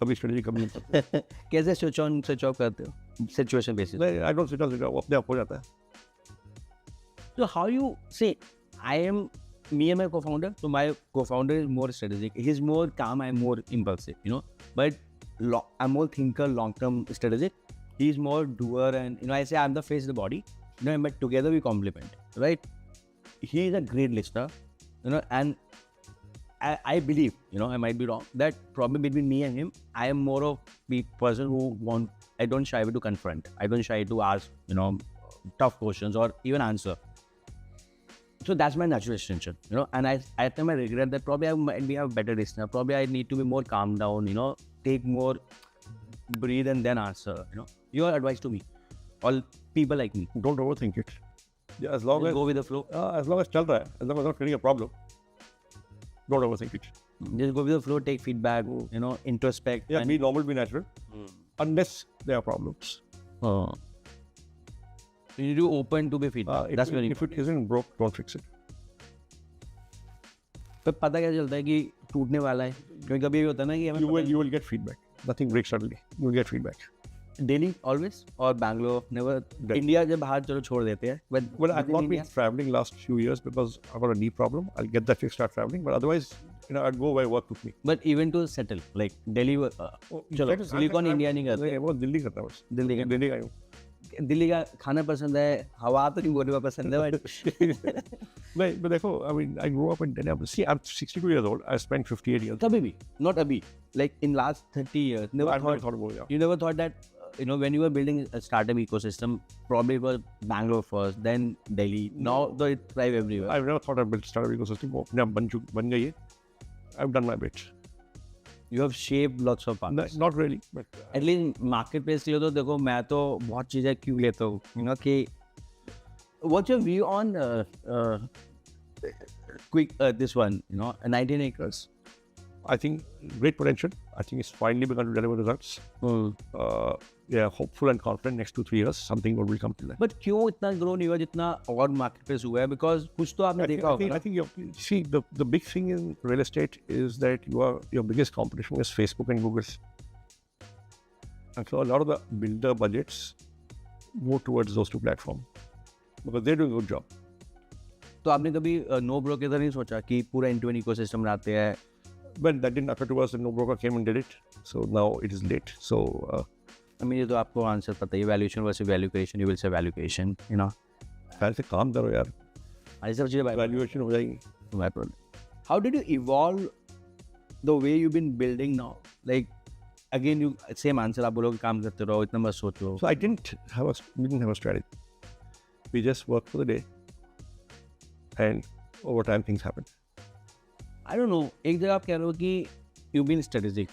कभी strategy कभी impulsive. कैसे switch on switch off करते हो? Situation basis. I don't switch on switch off. वो अपने आप हो जाता है. So how you say, me and my co-founder, so my co-founder is more strategic. He's more calm, I'm more impulsive, But I'm more thinker, long-term strategic. He's more doer and, I say I'm the face of the body, but together we complement, right? He is a great listener, and I believe, I might be wrong, that probably between me and him, I am more of the person who I don't shy away to confront. I don't shy to ask, tough questions or even answer. So that's my natural extension, and at time I regret that probably I might be a better listener. Probably I need to be more calm down, take more, breathe and then answer, Your advice to me, all people like me. Don't overthink it. Yeah, as long as go with the flow. As long as चल रहा है, as long as not creating a problem, don't overthink it. Just go with the flow, take feedback, introspect. Yeah, be normal, be natural, unless there are problems. You need to open to be feedback. That's very important. If it isn't broke, don't fix it. तो पता क्या चलता है कि टूटने वाला है, क्योंकि कभी भी होता है ना कि you will get feedback. Nothing breaks suddenly. You will get feedback. Delhi always or Bangalore never. India जब बाहर चलो छोड़ देते हैं. Well, I've not been traveling last few years because I've got a knee problem. I'll get that fixed, start traveling. But otherwise, I'd go where work took me. But even to settle, like Delhi, चलो Silicon India नहीं करते. वो दिल्ली करता है बस. दिल्ली का हूँ. दिल्ली का खाना पसंद है, हवा तो नहीं बोलने पसंद है. नहीं, but देखो, I grew up in Delhi. See, I'm 62 years old. I spent 58 years. कभी भी, not अभी, like in last 30 years. Never thought about it. You never thought that when you were building a startup ecosystem, probably it was Bangalore first, then Delhi. Now though it's thrive everywhere. I've never thought I'd build startup ecosystem. अपने आप बन गई है. I've done my bit. You have shaped lots of partners. Not really, but At least marketplace के लिए तो देखो मैं तो बहुत चीजें क्यों लेता हूँ, कि what's your view on this one, 19 acres? I think great potential. I think it's finally begun to deliver results. We are hopeful and confident next 2-3 years something will come to that. But क्यों इतना grow नहीं हुआ जितना और marketplace हुआ है? Because कुछ तो आपने देखा होगा. I think see the big thing in real estate is that your biggest competition is Facebook and Google. And so a lot of the builder budgets go towards those two platforms because they're doing a good job. तो आपने कभी no broker का नहीं सोचा कि पूरा end-to-end ecosystem बनाते हैं? But that didn't occur to us and no broker came and did it. So now it is late. So I mean ये तो आपको आंसर पता ही है, valuation versus valuation, you will say valuation, ख्याल से काम करो यार. ये सब चीजें Valuation हो जाएगी. How did you evolve the way you've been building now? Like again you same answer, आप बोलोगे काम करते रहो, इतना मत सोचो. So I didn't have a strategy. We just worked for the day. And over time things happen. I don't know. एक जगह आप कह रहे हो कि you've been strategic,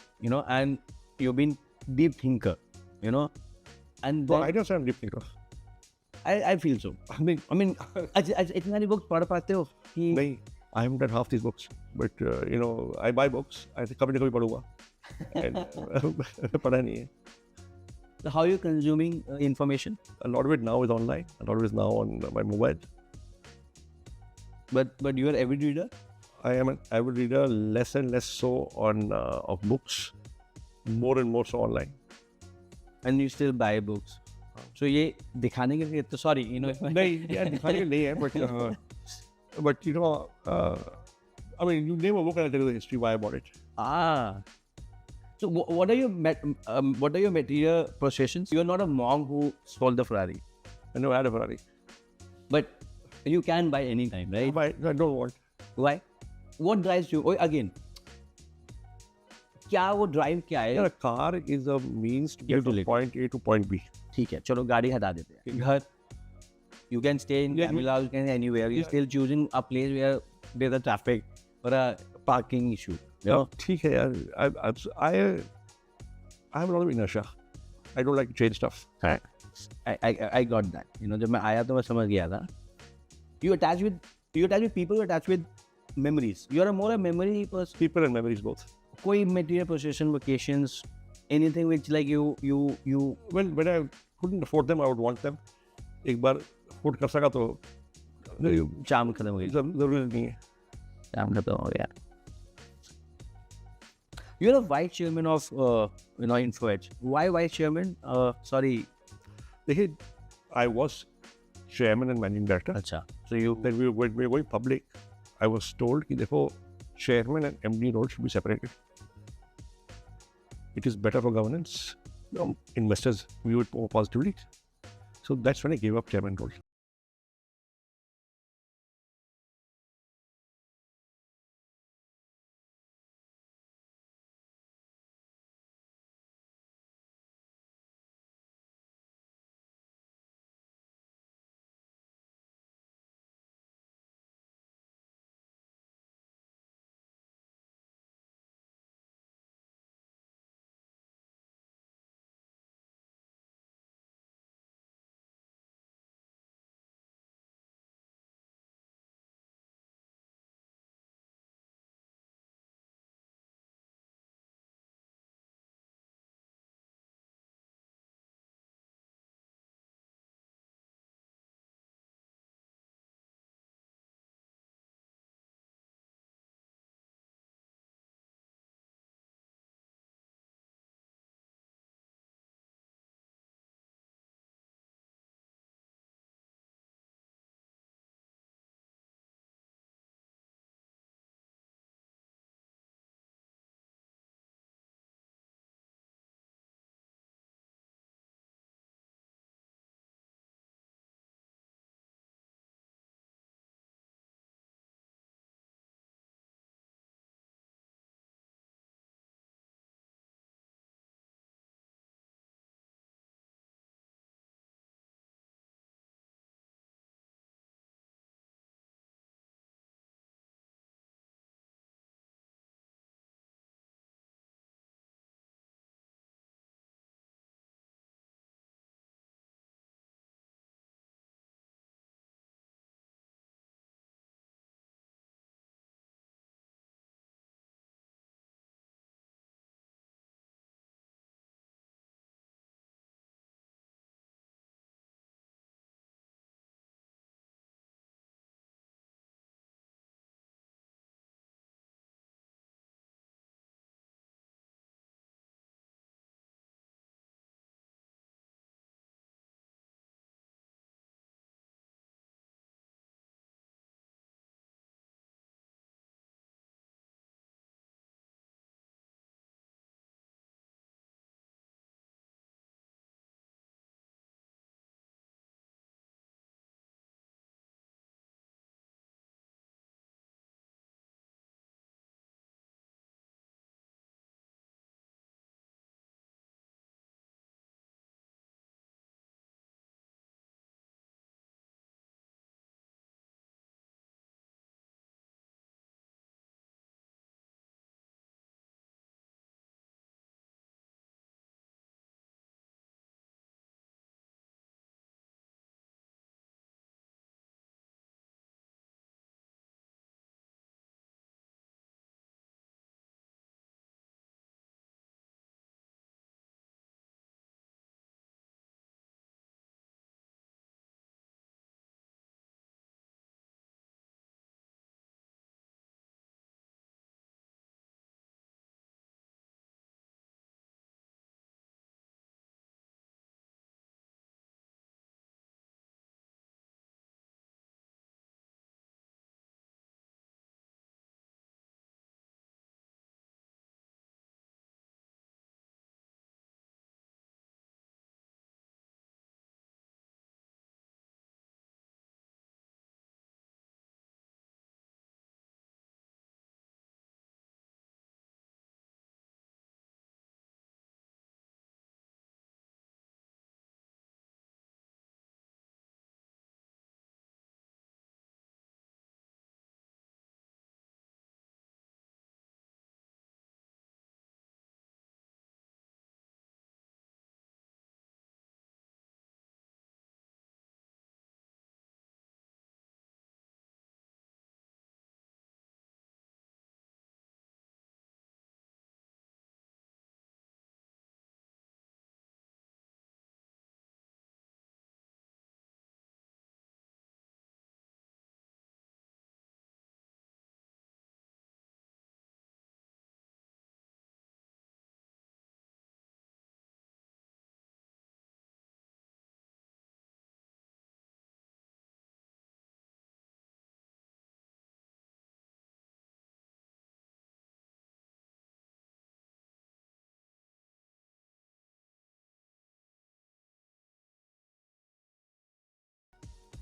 and you've been deep thinker, and then I don't say I'm deep thinker. I feel so. I mean, इतनी सारी books पढ़ पाते हो कि नहीं, I haven't read half these books, but I buy books. I think कभी ना कभी पढ़ूंगा. And पढ़ा नहीं है. So how are you consuming information? A lot of it now is online. A lot of it is now on my mobile. But you are avid reader? I am an avid reader, less and less so on of books, more and more so online. And you still buy books. So ये दिखाने के लिए तो sorry, नहीं, यार दिखाने के नहीं है, but I mean, you name a book and I'll tell you the history why I bought it. So what are your material possessions? You are not a monk who stole the Ferrari. I know I had a Ferrari. But you can buy anytime, right? I don't want. Why? What drives you? Again, क्या वो drive क्या है? A car is a means to get from point A to point B. ठीक है, चलो गाड़ी हटा देते हैं. घर, you can stay in Camilla, you can anywhere. You're still choosing a place where there's a traffic or a parking issue. ठीक है यार. I have a lot of inertia. I don't like to change stuff. I got that. जब मैं आया तो मैं समझ गया था. You attach with people, you attach with memories. You are more a memory person. People and memories both. कोई material possession, vacations, anything which like you. Well, when I couldn't afford them, I would want them. एक बार afford कर सका तो चाम खत्म हो गई. जरूरी नहीं है. चाम खत्म हो गया. You're a vice chairman of InfoEdge. Why vice chairman? Sorry. देखिए, I was chairman and managing director. अच्छा. So you. Then we were going public. I was told कि देखो chairman and MD role should be separated. It is better for governance. Investors view it more positively. So that's when I gave up chairman role.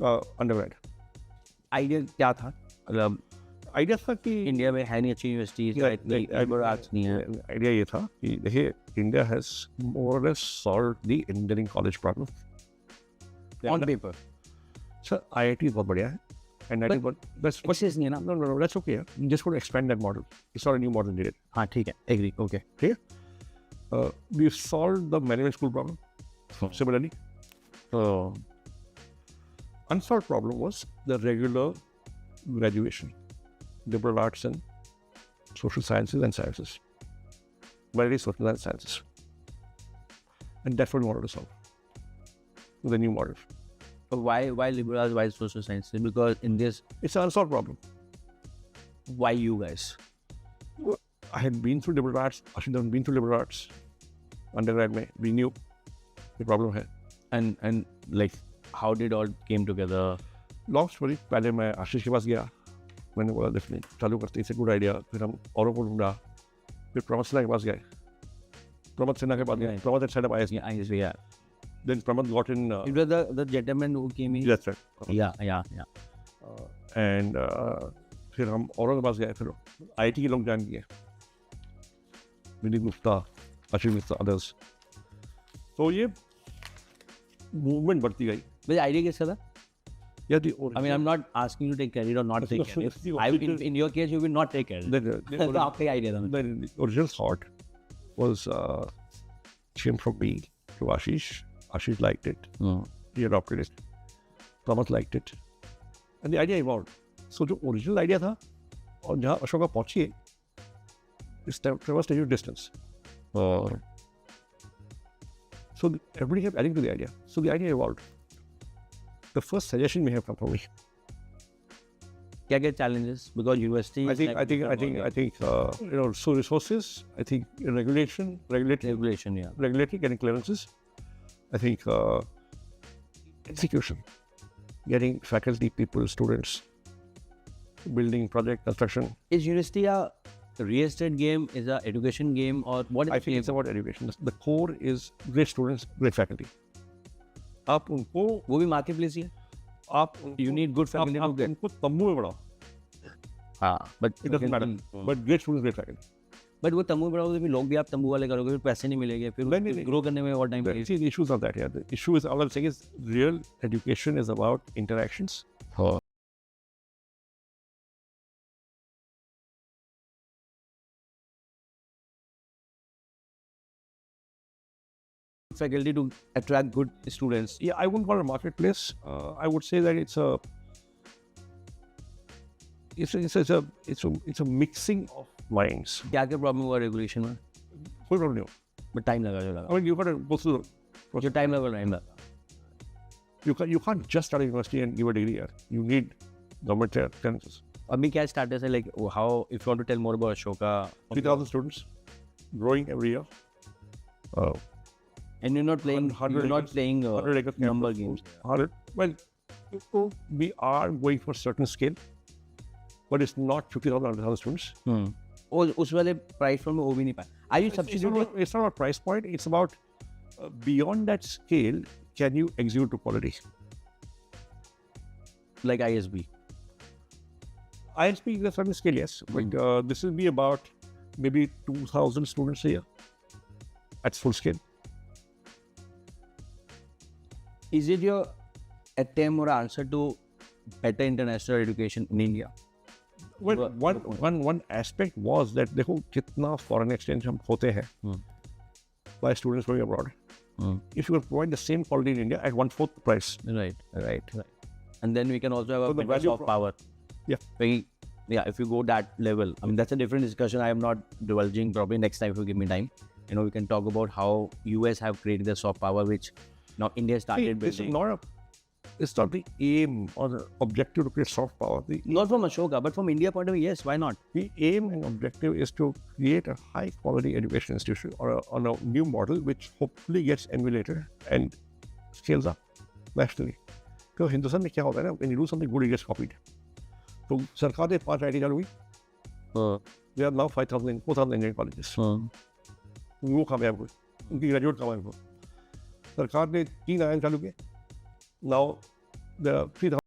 Undergrad. Idea क्या था? मतलब idea था कि India में है नहीं अच्छी यूनिवर्सिटीज, नहीं है। आइडिया ये था कि देखिए, इंडिया हैज मोर और less solved the engineering college problem on paper. Sir IIT बहुत बढ़िया है, and I think that's कोशिश नहीं है ना। no, that's okay. You just want to expand that model. It's not a new model needed. हाँ ठीक है, agree, okay. We've solved the management school problem. Similarly, unsolved problem was the regular graduation, liberal arts and social sciences and sciences, very social and sciences, and that's what we wanted to solve. The new model. Why liberal arts, why social sciences? Because in this, It's an unsolved problem. why you guys? I had been through liberal arts. Ashid had been through liberal arts. Undergrad में we knew the problem है. And like how did all came together? Long story. पहले मैं आशीष के पास गया, मैंने बोला definitely चालू करते, इसे गुड आइडिया। फिर हम औरों को ढूंढा, फिर प्रमोद सिन्हा के पास गए, प्रमोद सिन्हा के पास गए, Pramod had set up ISB. Yeah. Then Pramod got in. It was the gentleman who came in. That's right. Yeah. And फिर हम औरों के पास गए, फिर आईटी के लोग ज्वाइन किए, विनीत गुप्ता, आशीष गुप्ता, अदर्स। तो ये मूवमेंट बढ़ती गई। But the idea किसका था? Yeah, I mean, I'm not asking you to take credit or not take credit. In your case, you will not take credit. तो आपका ही idea था। The original thought was came from me to Ashish. Ashish liked it. He adopted it. Pramod liked it. And the idea evolved. So जो original idea था और जहाँ अशोका पहुंची है, it's traversed a huge distance. So everybody kept adding to the idea. So the idea evolved. The first suggestion may have come from me. क्या challenges? Because university. I think so resources. I think regulation, regulatory getting clearances. I think execution, getting faculty, people, students, building, project, construction. Is university a real estate game? Is a education game, or what? I think it's about education. The core is great students, great faculty. आप उनको वो भी marketplace ही है। आप You need good faculty to get. उनको तम्बू में बढ़ाओ। हाँ, but it doesn't matter. But great students, great faculty. But वो तंबू बढ़ाओगे तो फिर लोग भी आप तंबू वाले करोगे, फिर पैसे नहीं मिलेंगे, फिर ग्रो करने में और टाइम लगेगा। See, the issue is not that. Yeah, the issue is, all I'm saying is, real education is about interactions. Faculty to attract good students. Yeah, I wouldn't call it a marketplace. I would say that it's a mixing of minds. क्या problem हुआ regulation में? कोई problem नहीं हो, but time लगा जो लगा। I mean, you got to go through जो टाइम लगा। You can't just start a university and give a degree. You need government clearances. अभी क्या status है, like how, if you want to tell more about Ashoka? 3,000 students, growing every year. And you're not playing. You're not playing number games. 100. Well, we are going for certain scale, but it's not 50,000, 100,000 students. और उस वाले price point में वो भी नहीं पाए। Are you substituting? It's not about price point. It's about beyond that scale, can you execute to quality? Like ISB. ISB is a certain scale, yes. But this will be about maybe 2,000 students a year at full scale. Is it your attempt or answer to better international education in India? Well, one aspect was that देखो कितना foreign exchange हम होते हैं by students going abroad. If you can provide the same quality in India at 1/4 the price. Right. And then we can also have a better soft power. Yeah. If you go that level, I mean, that's a different discussion. I am not divulging. Probably next time if you give me time, we can talk about how US have created the soft power, which now India started building. It's not the aim or the objective to create soft power. Not from Ashoka, but from India point of view, yes, why not? The aim and objective is to create a high quality education institution or on a new model which hopefully gets emulated and scales up nationally. Because Hindustan में क्या होता है ना, when you do something good, it gets copied. तो सरकार ने 5 IIT चालू हुई, there are now 4,000 engineering colleges. वो कामयाब हुए, उनकी ग्रेजुएट कामयाब हुए। सरकार ने 3 IIM चालू किए, now the 3,000